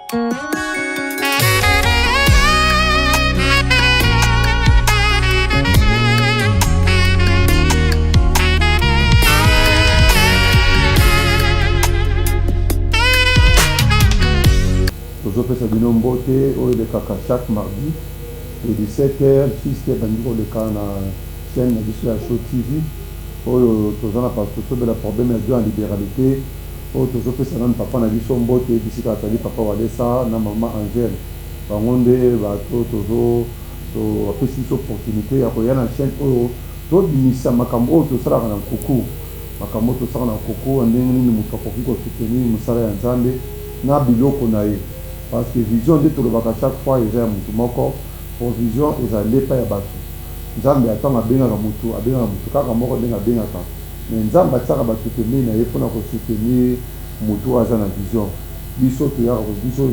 tozopesa bino mbote oyo elekaka chaque mardi de 17h jusqu'à bandiko oleka na chaîne na biso ya Show TV oyo toza na tosobela problème ya bio en libéralité oyo tozopesa nanu papa na biso mbote bisika azali papa Walesa na mama Angèle bango nde bato apesi biso opportunité ya koya na chaîne oyo tobimisa makambo oyo tosalaka na nkuku makambo oyo tosalaka na nkuku ndenge nini moto akoki kosoutenir mosala ya Nzambe na biloko na ye parce que vision nde tolobaka chaque fois eza ya motu moko provision ezali epai ya bato Nzambe atanga abengaka motu kaka moko ndenge abengaka mais Nzambe atiaka bato pembeni na ye mpona kosoutenir motu aza na vision biso toyaka biso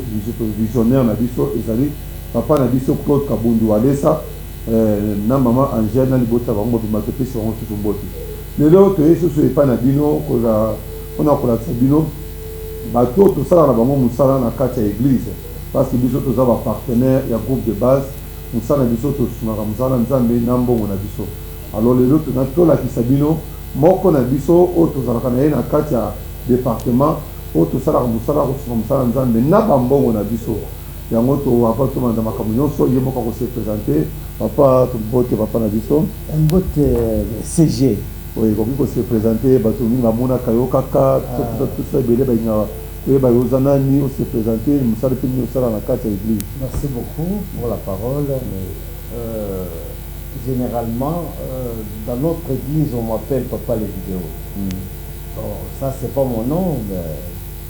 visionnaire na biso ezali papa na biso Claude Kabundu Walesa na mama Angèle na libota bango bima topesi bango susu mbote lelo toye susu epai na bino mpona kolakisa bino bato tosala na bango mosala na kati ya église parce que biso toza bapartenaire ya groupe de base mosala na biso tosunaka mosala Nzambe na mbongo na biso alors lelo tolakisa bino moko na biso oyo tozalaka na ye na kati ya département oyo tosalaka mosala kosunga mosala Nzambe na bambongo na biso yango papa tomanda makambo nyonso ye moko akose présente papa tombote papa na biso mbote CG oyo koki kose présente bato mingi bamonaka yo kaka tosa ebele bayingaka koyeba yo oza nani ose présente mosala mpe nini osala na kati ya église. Merci beaucoup pour la parole. Généralement, dans notre église, on m'appelle Papa les vidéos. Bon, ça, c'est pas mon nom, mais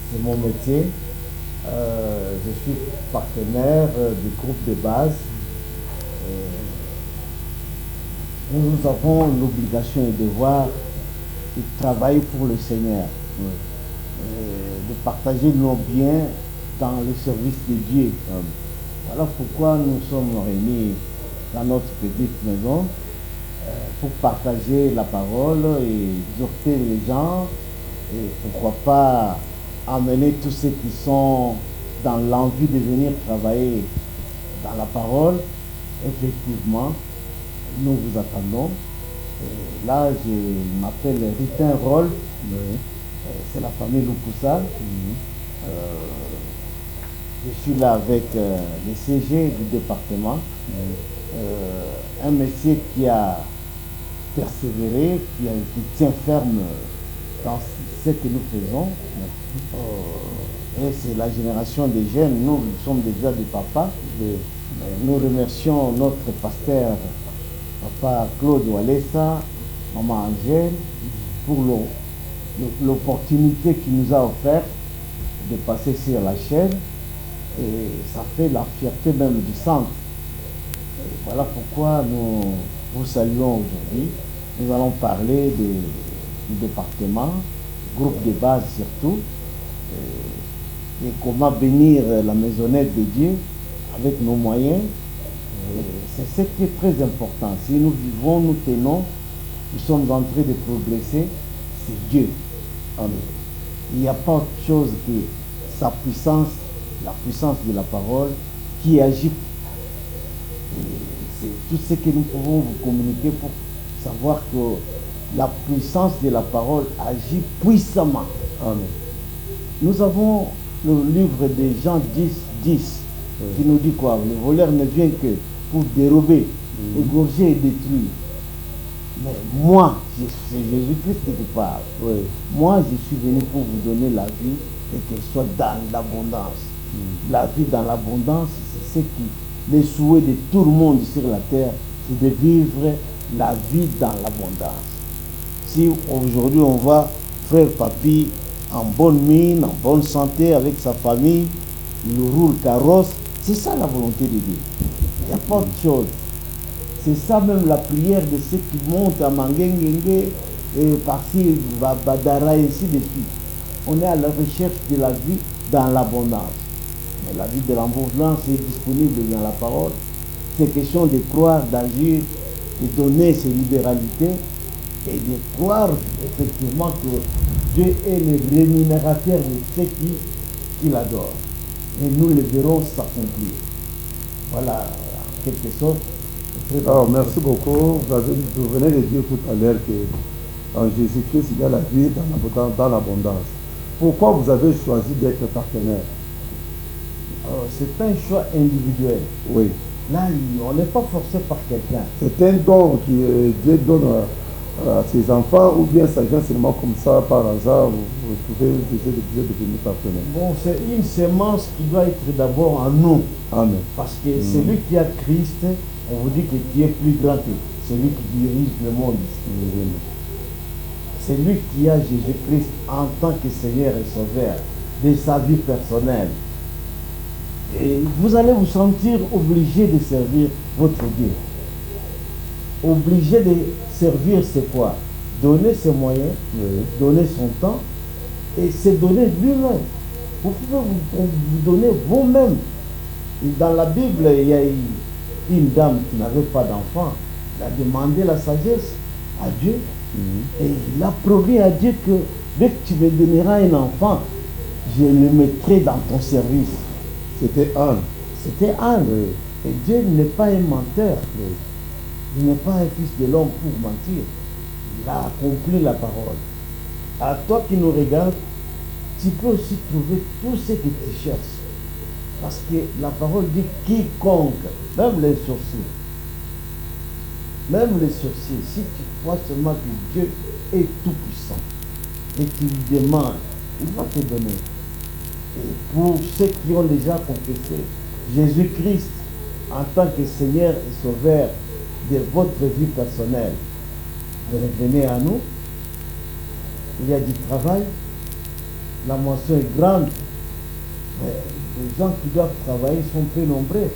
c'est mon métier. Je suis partenaire du groupe de base. Nous avons l'obligation et le devoir de travailler pour le Seigneur, de partager nos biens dans le service de Dieu. Voilà pourquoi nous sommes réunis dans notre petite maison pour partager la parole et exhorter les gens et pourquoi pas amener tous ceux qui sont dans l'envie de venir travailler dans la parole. Effectivement, nous vous attendons. Et là, je m'appelle Ritin Roll. C'est la famille Lukusa. Je suis là avec les CG du département. Un monsieur qui a persévéré, qui tient ferme dans ce que nous faisons. Et c'est la génération des jeunes. Nous sommes déjà des papas. Nous remercions notre pasteur, papa Claude Walesa, maman Angèle, pour l'opportunité qu'il nous a offerte de passer sur la chaîne. Et ça fait la fierté même du centre. Et voilà pourquoi nous vous saluons aujourd'hui. Nous allons parler du département, groupe de base surtout, et comment bénir la maisonnette de Dieu avec nos moyens. C'est ce qui est très important. Si nous vivons, nous tenons, nous sommes en train de progresser, c'est Dieu. Amen. Il n'y a pas autre chose que sa puissance, la puissance de la parole qui agit. C'est tout ce que nous pouvons vous communiquer pour savoir que la puissance de la parole agit puissamment. Amen. Nous avons le livre de Jean 10 qui nous dit quoi? Le voleur ne vient que pour dérober, égorger et détruire. Mais moi, c'est Jésus-Christ qui parle. Moi, je suis venu pour vous donner la vie et qu'elle soit dans l'abondance. La vie dans l'abondance, c'est ce qui le souhait de tout le monde sur la terre, c'est de vivre la vie dans l'abondance. Si aujourd'hui on voit frère Papi en bonne mine, en bonne santé avec sa famille, il roule carrosse, c'est ça la volonté de Dieu. Il n'y a pas autre chose. C'est ça même la prière de ceux qui montent à Mangengenge et par-ci, Badara et ainsi de suite. On est à la recherche de la vie dans l'abondance. Mais la vie de l'abondance est disponible dans la parole. C'est question de croire, d'agir, de donner ses libéralités et de croire effectivement que Dieu est le rémunérateur de ceux qui l'adorent. et nous les verrons s'accomplir. Voilà, en quelque sorte. Alors, merci beaucoup. Vous venez de dire tout à l'heure qu'en Jésus-Christ, il y a la vie dans l'abondance. Pourquoi vous avez choisi d'être partenaire? C'est un choix individuel. Oui. Là, on n'est pas forcé par quelqu'un. C'est un don que Dieu donne à ses enfants, ou bien ça vient seulement comme ça, par hasard, vous pouvez décider de devenir partenaire? Bon, c'est une semence qui doit être d'abord en nous. Amen. Parce que celui qui a Christ, on vous dit que Dieu est plus grand que celui qui dirige le monde ici. C'est lui qui a Jésus-Christ en tant que Seigneur et Sauveur de sa vie personnelle. Et vous allez vous sentir obligé de servir votre Dieu. Obligé de servir, c'est quoi? Donner ses moyens, donner son temps et se donner lui-même. Vous pouvez vous donner vous-même. Dans la Bible, il y a une dame qui n'avait pas d'enfant. Elle a demandé la sagesse à Dieu. Et il a promis à Dieu que dès que tu me donneras un enfant, je le mettrai dans ton service. C'était Anne. C'était Anne. Et Dieu n'est pas un menteur. Il n'est pas un fils de l'homme pour mentir. Il a accompli la parole. À toi qui nous regardes, tu peux aussi trouver tout ce que tu cherches. Parce que la parole dit quiconque, même les sorciers, si tu crois seulement que Dieu est tout puissant et tu lui demandes, il va te donner. Et pour ceux qui ont déjà confessé Jésus-Christ en tant que Seigneur et Sauveur de votre vie personnelle, revenez à nous. Il y a du travail, la moisson est grande, mais les gens qui doivent travailler sont peu nombreux.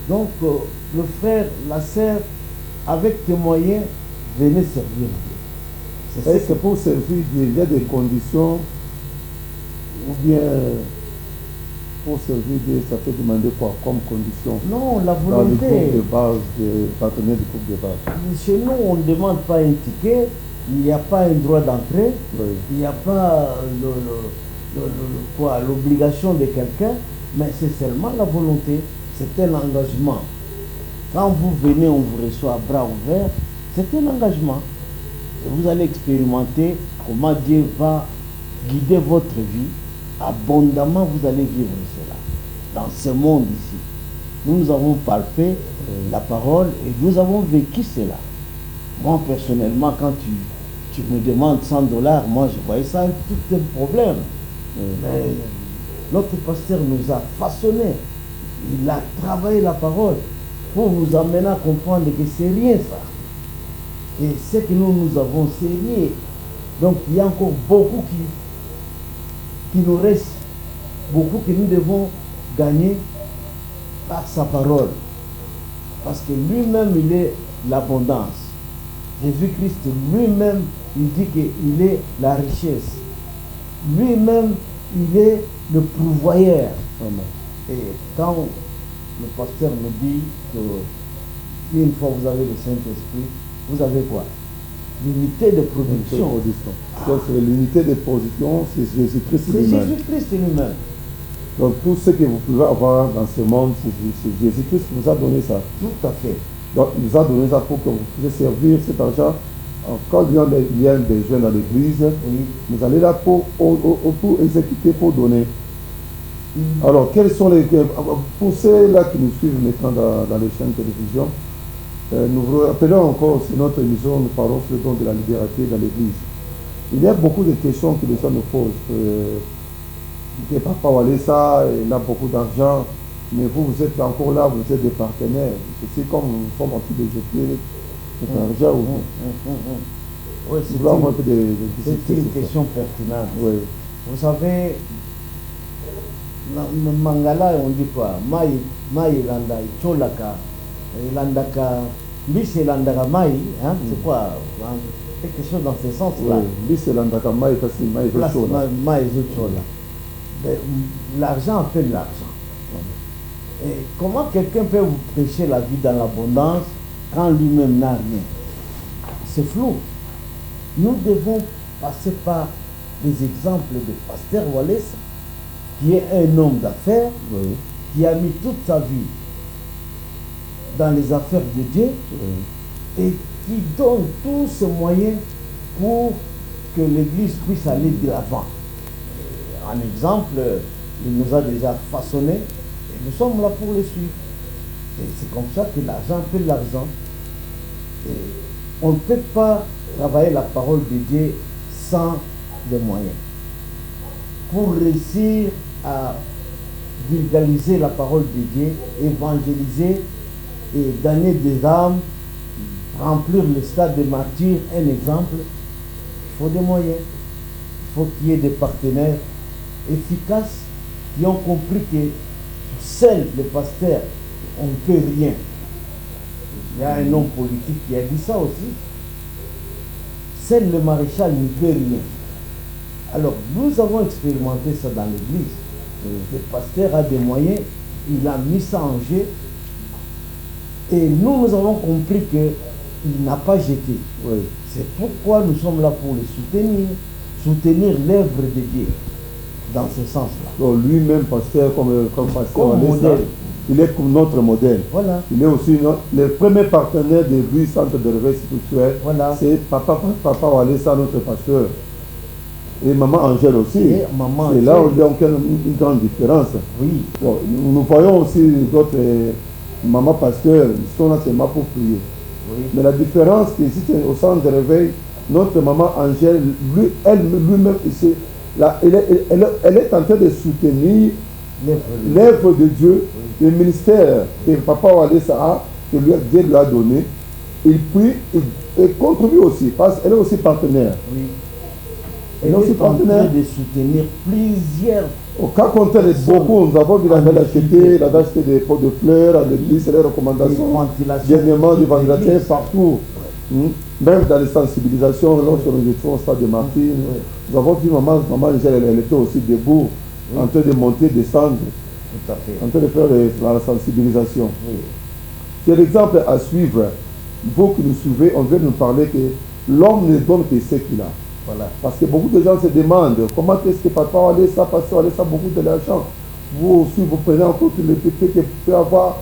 Donc, le frère, la sœur, avec tes moyens, venez servir Dieu. Est-ce que pour servir Dieu, il y a des conditions, ou bien pour servir Dieu, ça peut demander quoi comme condition? Non, la Dans le volonté. groupe de base, des partenaires du groupe de base. Chez nous, on ne demande pas un ticket, il n'y a pas un droit d'entrée, il n'y a pas l'obligation de quelqu'un, mais c'est seulement la volonté, c'est un engagement. Quand vous venez, on vous reçoit à bras ouverts, c'est un engagement. Et vous allez expérimenter comment Dieu va guider votre vie. Abondamment, vous allez vivre cela. Dans ce monde ici, nous avons palpé la parole et nous avons vécu cela. Moi, personnellement, quand tu me demandes $100, moi, je voyais ça tout un problème. Mais notre pasteur nous a façonné. Il a travaillé la parole pour vous amener à comprendre que c'est rien ça. Et ce que nous avons, c'est rien. Donc il y a encore beaucoup qui nous reste, beaucoup que nous devons gagner par sa parole. Parce que lui-même, il est l'abondance. Jésus-Christ lui-même, il dit qu'il est la richesse. Lui-même, il est le pourvoyeur. Et quand le pasteur me dit que une fois vous avez le Saint-Esprit, vous avez quoi? L'unité de production. C'est l'unité de production, c'est Jésus-Christ lui-même. C'est Jésus-Christ lui-même. Donc tout ce que vous pouvez avoir dans ce monde, c'est Jésus-Christ qui vous a donné ça. Tout à fait. Donc il vous a donné ça pour que vous puissiez servir cet argent. Quand il y a des jeunes dans l'église, vous allez là pour exécuter, pour donner. Alors, quels sont pour ceux-là qui nous suivent maintenant dans les chaînes de télévision, nous vous rappelons encore, c'est notre émission, nous parlons sur le don de la liberté dans l'église. Il y a beaucoup de questions que les gens nous posent. Papa Walesa, il a beaucoup d'argent, mais vous êtes encore là, vous êtes des partenaires. C'est comme nous sommes en train de jeter cet argent. Oui, c'est une question pertinente. Oui. Vous savez, dans Mangala, on dit quoi? Mai landa, cholaka, landaka, bis landaka mai, hein? C'est quoi? Quelque chose dans ce sens-là. Oui, bis landaka mai, parce que mai chola. Mai chola. L'argent appelle l'argent. Et comment quelqu'un peut vous prêcher la vie dans l'abondance quand lui-même n'a rien? C'est flou. Nous devons passer par des exemples de pasteur Walesa qui est un homme d'affaires, Oui. qui a mis toute sa vie dans les affaires de Dieu Oui. et qui donne tous ses moyens pour que l'Église puisse aller de l'avant. En exemple, il nous a déjà façonné et nous sommes là pour le suivre. Et c'est comme ça que l'argent fait l'argent. Et on ne peut pas travailler la parole de Dieu sans des moyens. Pour réussir à vulgariser la parole de Dieu, évangéliser et gagner des âmes, remplir le stade de martyr, un exemple, il faut des moyens. Il faut qu'il y ait des partenaires efficaces qui ont compris que seul le pasteur, on ne peut rien. Il y a un homme politique qui a dit ça aussi. Seul le maréchal ne peut rien. Alors, nous avons expérimenté ça dans l'église. Le pasteur a des moyens, il a mis ça en jeu. Et nous avons compris qu'il n'a pas jeté. Oui. C'est pourquoi nous sommes là pour le soutenir l'œuvre de Dieu dans ce sens-là. Donc lui-même, pasteur, comme pasteur, Comme modèle. il est comme notre modèle. Voilà. Il est aussi le premier partenaire de lui, centre de réveil spirituel. Voilà. C'est Papa Walesa, notre pasteur. Et Maman Angèle aussi. Et Maman Et là, Angèle. on a une grande différence. Oui. Bon, nous voyons aussi d'autres Maman pasteurs, ils sont là seulement pour prier. Oui. Mais la différence, c'est ici au centre de réveil, notre Maman Angèle, lui-même, elle est en train de soutenir l'œuvre de Dieu, le ministère que Papa Walesa a, que Dieu lui a donné. Il prie et contribue aussi, parce qu'elle est aussi partenaire. Oui. Elle est aussi partenaire. De soutenir plusieurs. Au cas contraire, beaucoup, nous avons vu elle a acheté des pots de fleurs à l'église, c'est les recommandations. Dernièrement, des ventilateurs partout. Même dans les sensibilisations, lorsque nous étions au stade de Martyr, nous avons vu Maman Angèle, elle était aussi debout, en train de monter, descendre, Tout à fait. en train de faire la sensibilisation. Oui. C'est l'exemple à suivre. Vous qui nous suivez, on vient nous parler que l'homme ne donne que ce qu'il a. Voilà. Parce que beaucoup de gens se demandent comment est-ce que Papa Walesa, Pasteur Walesa, beaucoup de l'argent. Vous aussi, vous prenez en compte le fait que vous pouvez avoir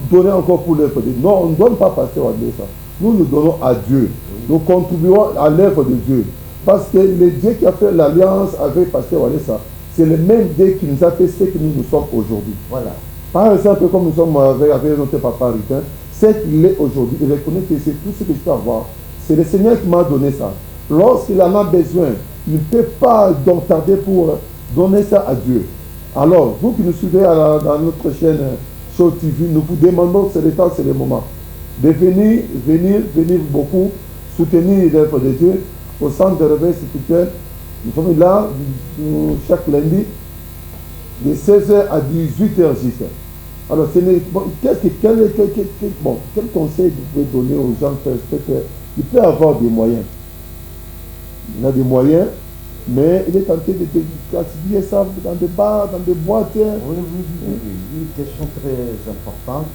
donné encore pour l'œuvre. Non, on ne donne pas Pasteur Walesa. Nous donnons à Dieu. Nous contribuons à l'œuvre de Dieu. Parce que le Dieu qui a fait l'alliance avec Pasteur Walesa, c'est le même Dieu qui nous a fait ce que nous sommes aujourd'hui. Voilà. Par exemple, comme nous sommes avec notre papa Ritin, ce qu'il est aujourd'hui, il reconnaît que c'est tout ce que je peux avoir. C'est le Seigneur qui m'a donné ça. Lorsqu'il en a besoin, il ne peut pas donc tarder pour donner ça à Dieu. Alors, vous qui nous suivez dans notre chaîne Show TV, nous vous demandons, c'est le temps, c'est le moment, de venir beaucoup, soutenir l'œuvre de Dieu au centre de réveil spirituel. Nous sommes là chaque lundi de 16h à 18h juste. Alors, quel conseil vous pouvez donner aux gens qui peuvent avoir des moyens? Il a des moyens, mais il est tenté de classifier ça dans des bars, dans des boîtes. Oui. Une question très importante.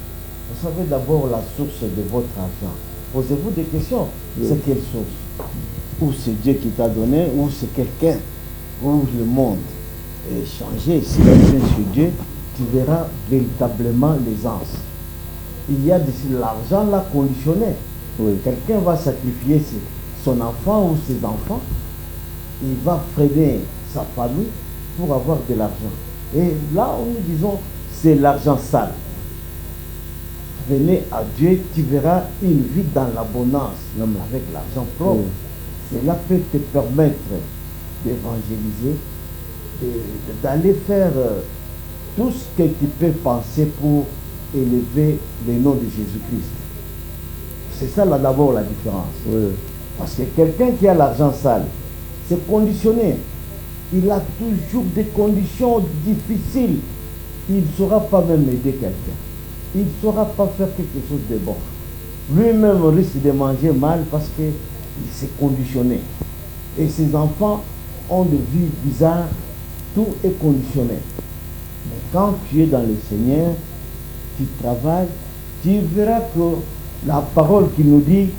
Vous savez d'abord la source de votre argent. Posez-vous des questions. Oui. C'est quelle source? Ou c'est Dieu qui t'a donné, ou c'est quelqu'un, ou le monde. Et changer, si tu viens sur Dieu, tu verras véritablement l'aisance. Il y a de l'argent là conditionné. Oui. Quelqu'un va sacrifier son enfant ou ses enfants, il va freiner sa famille pour avoir de l'argent. Et là, nous disons, c'est l'argent sale. Venez à Dieu, tu verras une vie dans l'abondance, avec l'argent propre. Oui. Cela peut te permettre d'évangéliser, d'aller faire tout ce que tu peux penser pour élever le nom de Jésus-Christ. C'est ça là d'abord la différence. Oui. Parce que quelqu'un qui a l'argent sale, c'est conditionné. Il a toujours des conditions difficiles. Il ne saura pas même aider quelqu'un. Il ne saura pas faire quelque chose de bon. Lui-même risque de manger mal parce qu'il s'est conditionné. Et ses enfants ont des vies bizarres. Tout est conditionné. Mais quand tu es dans le Seigneur, tu travailles, tu verras que la parole qui nous dit,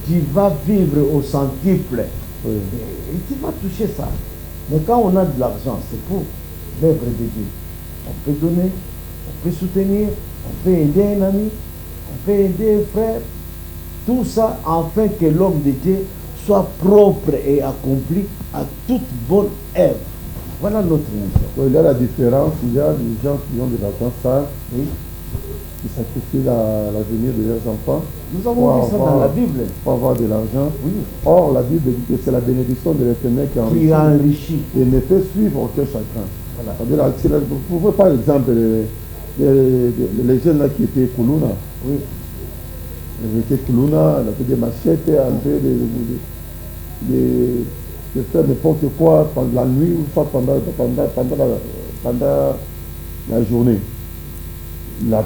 tu vas vivre au centuple. Oui. Et tu vas toucher ça. Mais quand on a de l'argent, c'est pour l'œuvre de Dieu. On peut donner, on peut soutenir, on peut aider un ami, on peut aider un frère. Tout ça afin que l'homme de Dieu soit propre et accompli à toute bonne œuvre. Voilà notre mission. Il y a la différence, il y a des gens qui ont de l'argent sale, Oui. qui sacrifient l'avenir de leurs enfants. Nous avons vu ça dans la Bible. Pour avoir de l'argent. Oui. Or, la Bible dit que c'est la bénédiction de l'Éternel Qui enrichit. Et ne fait suivre aucun chacun. Voilà. Vous pouvez par exemple les jeunes là qui étaient Koulouna. Oui. Ils étaient Koulouna, ils avaient des machettes, de faire n'importe quoi pendant la nuit ou soit pendant la journée. Il a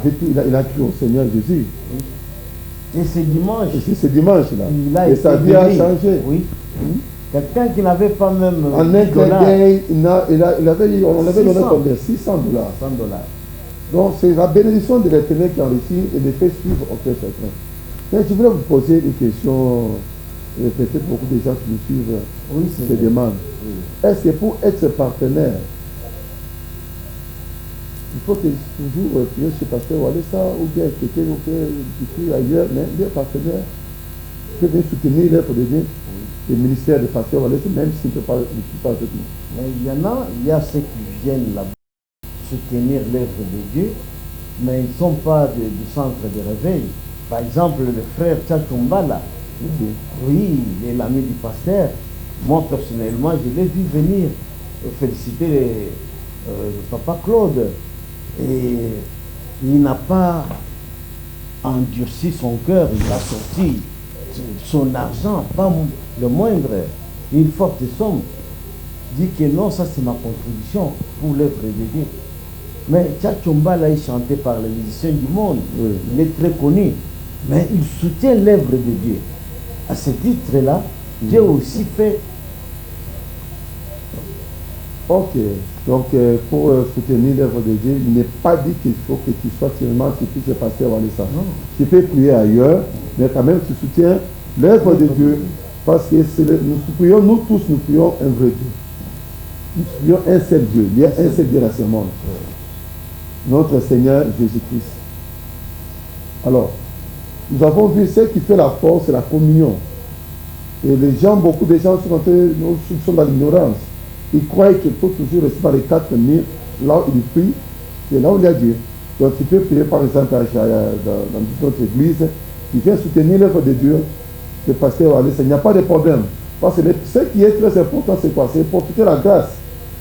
cru au Seigneur Jésus. Oui. Et c'est dimanche. Et c'est dimanche-là. Et sa vie a changé. Oui. Quelqu'un qui n'avait pas même en un clin d'œil, on avait donné combien? 600 $. 100 $. Donc c'est la bénédiction de l'Éternel qui enrichit et ne fait suivre aucun chacun. Mais je voulais vous poser une question, et peut-être beaucoup de gens qui nous suivent se demandent. Oui. Est-ce que pour être partenaire, il faut que toujours prier chez Pasteur Walesa ou bien quelqu'un qui prie ailleurs, mais bien partenaire, peut bien soutenir l'œuvre de Dieu, le ministère de Pasteur Walesa, même s'il ne peut pas avec nous. Mais il y a ceux qui viennent là soutenir l'œuvre de Dieu, mais ils ne sont pas du centre de réveil. Par exemple, le frère Tchachumbala, oui, il est l'ami du pasteur. Moi, personnellement, je l'ai vu venir féliciter le papa Claude. Et il n'a pas endurci son cœur, il a sorti son argent, pas le moindre, une forte somme. Il dit que non, ça c'est ma contribution pour l'œuvre de Dieu. Mais Tchachumbala est chanté par les musiciens du monde, oui. Il est très connu, mais il soutient l'œuvre de Dieu. À ce titre-là, Dieu aussi fait. Ok, donc pour soutenir l'œuvre de Dieu, il n'est pas dit qu'il faut que tu sois seulement ce qui se passe à Walesa. Tu peux prier ailleurs, mais quand même tu soutiens l'œuvre de Dieu, parce que nous tous nous prions un vrai Dieu. Nous prions un seul Dieu, il y a un seul Dieu dans ce monde. Notre Seigneur Jésus-Christ. Alors, nous avons vu ce qui fait la force, c'est la communion. Et beaucoup de gens sont dans l'ignorance. Ils croient qu'il faut toujours rester dans les 4 murs, là où ils prient, c'est là où il y a Dieu. Donc tu peux prier par exemple dans notre église, tu viens soutenir l'œuvre de Dieu, le pasteur Walesa, il n'y a pas de problème. Parce que ce qui est très important, c'est quoi? C'est profiter de la grâce.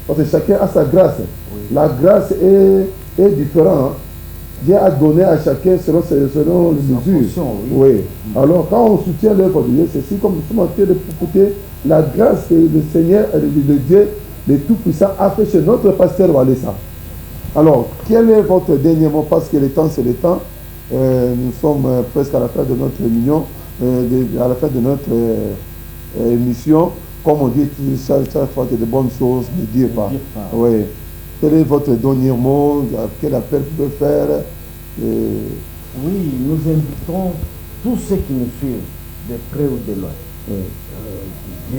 Parce que chacun a sa grâce. Oui. La grâce est différente. Dieu a donné à chacun selon les mesures. Oui. Alors quand on soutient l'œuvre de Dieu, c'est comme nous sommes en train de profiter la grâce que le Seigneur, le Dieu, le Tout-Puissant a fait chez notre pasteur Walesa. Alors, quel est votre dernier mot? Parce que le temps, c'est le temps. Nous sommes presque à la fin de notre réunion, à la fin de notre émission. Comme on dit, chaque fois qu'il y a de bonnes choses, ne dire pas. Oui. Quel est votre dernier mot? Quel appel vous pouvez faire? Oui, nous invitons tous ceux qui nous suivent, de près ou de loin, qui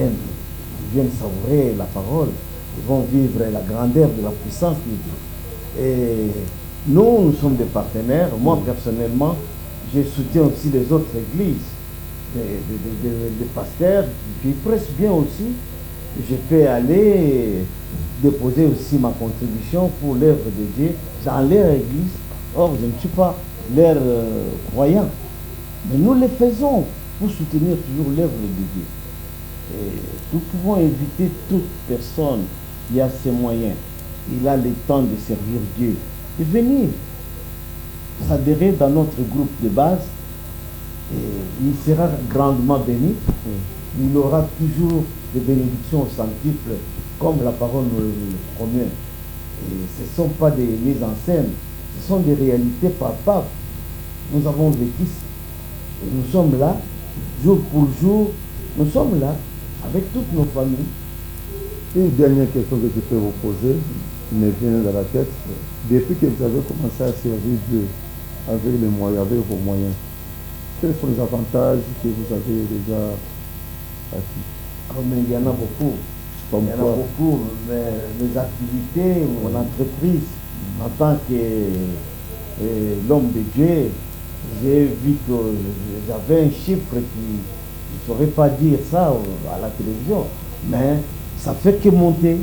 viennent savourer la parole, qui vont vivre la grandeur de la puissance de Dieu. Et nous sommes des partenaires. Moi, personnellement, je soutiens aussi les autres églises, des pasteurs qui pressent bien aussi. Je peux aller déposer aussi ma contribution pour l'œuvre de Dieu dans leur église. Or, je ne suis pas leur croyant. Mais nous le faisons pour soutenir toujours l'œuvre de Dieu. Et nous pouvons inviter toute personne qui a ses moyens, il a le temps de servir Dieu, de venir s'adhérer dans notre groupe de base. Et il sera grandement béni. Il aura toujours des bénédictions au centuple, comme la parole nous le promet. Et ce ne sont pas des mises en scène, ce sont des réalités palpables. Nous avons vécu, et nous sommes là, jour pour jour, nous sommes là, avec toutes nos familles. Une dernière question que je peux vous poser, qui me vient dans la tête. Depuis que vous avez commencé à servir Dieu avec les moyens, avec vos moyens, quels sont les avantages que vous avez déjà acquis? Oh, mais il y en a beaucoup. Il y en a beaucoup, mais mes activités, mon entreprise, en tant que l'homme de Dieu, j'ai vu que j'avais un chiffre qui, je ne saurais pas dire ça à la télévision, mais ça fait que monter.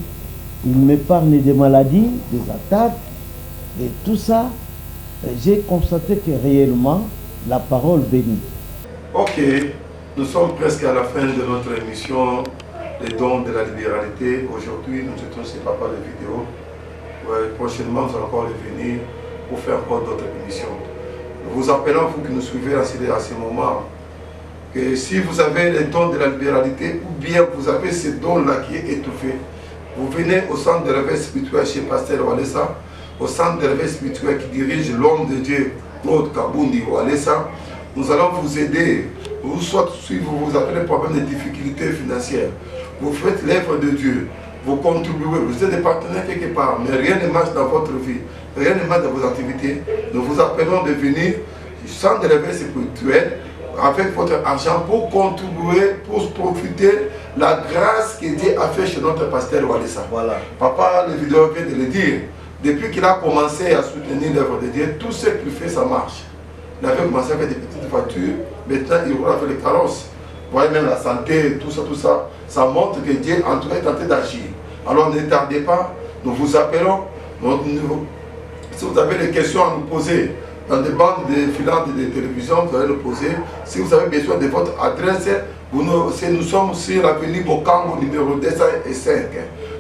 Il m'épargne des maladies, des attaques, et tout ça, j'ai constaté que réellement, la parole bénit. Ok, nous sommes presque à la fin de notre émission, les dons de la libéralité. Aujourd'hui, nous étions chez Papa de vidéo. Ouais, prochainement, nous allons encore revenir pour faire encore d'autres émissions. Nous vous appelons, vous qui nous suivez à ce moment, que si vous avez les dons de la libéralité, ou bien vous avez ce don-là qui est étouffé, vous venez au centre de réveil spirituel chez Pasteur Walesa, au centre de réveil spirituel qui dirige l'homme de Dieu, Claude Kabundi Walesa. Nous allons vous aider, ou soit si vous avez des problèmes de difficultés financières, vous faites l'œuvre de Dieu, vous contribuez, vous êtes des partenaires quelque part, mais rien ne marche dans votre vie, rien ne marche dans vos activités. Nous vous appelons de venir au centre de réveil spirituel avec votre argent pour contribuer, pour profiter de la grâce que Dieu a fait chez notre pasteur Walesa. Voilà. Papa, le vidéo vient de le dire. Depuis qu'il a commencé à soutenir l'œuvre de Dieu, tout ce qu'il fait, ça marche. Il avait commencé avec des petites voitures, maintenant il roule avec les carrosses. Vous voyez même la santé, tout ça, ça montre que Dieu en tout cas est tenté d'agir. Alors ne tardez pas, nous vous appelons. Si vous avez des questions à nous poser, dans des bandes de filantes de télévision, vous allez nous poser. Si vous avez besoin de votre adresse, nous sommes sur l'avenue Bokango numéro 205.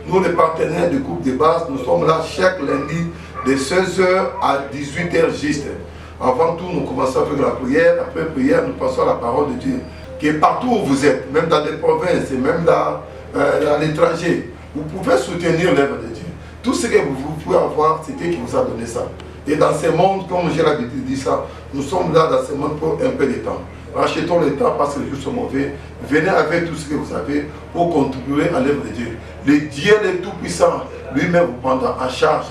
Nous, les partenaires du groupe de base, nous sommes là chaque lundi de 16h à 18h juste. Avant tout, nous commençons avec la prière. Après prière, nous passons à la parole de Dieu. Qui est partout où vous êtes, même dans les provinces, même à l'étranger, vous pouvez soutenir l'œuvre de Dieu. Tout ce que vous pouvez avoir, c'est Dieu qui vous a donné ça. Et dans ce monde, comme j'ai l'habitude de dire ça, nous sommes là dans ce monde pour un peu de temps. Rachetons le temps parce que les jours sont mauvais. Venez avec tout ce que vous avez pour contribuer à l'œuvre de Dieu. Le Dieu le Tout-Puissant, lui-même vous prendra en charge.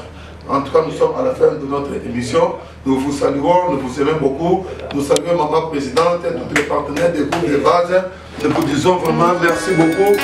En tout cas, nous sommes à la fin de notre émission. Nous vous saluons, nous vous aimons beaucoup. Nous saluons Maman Présidente, tous les partenaires des groupes de base. Nous vous disons vraiment merci beaucoup.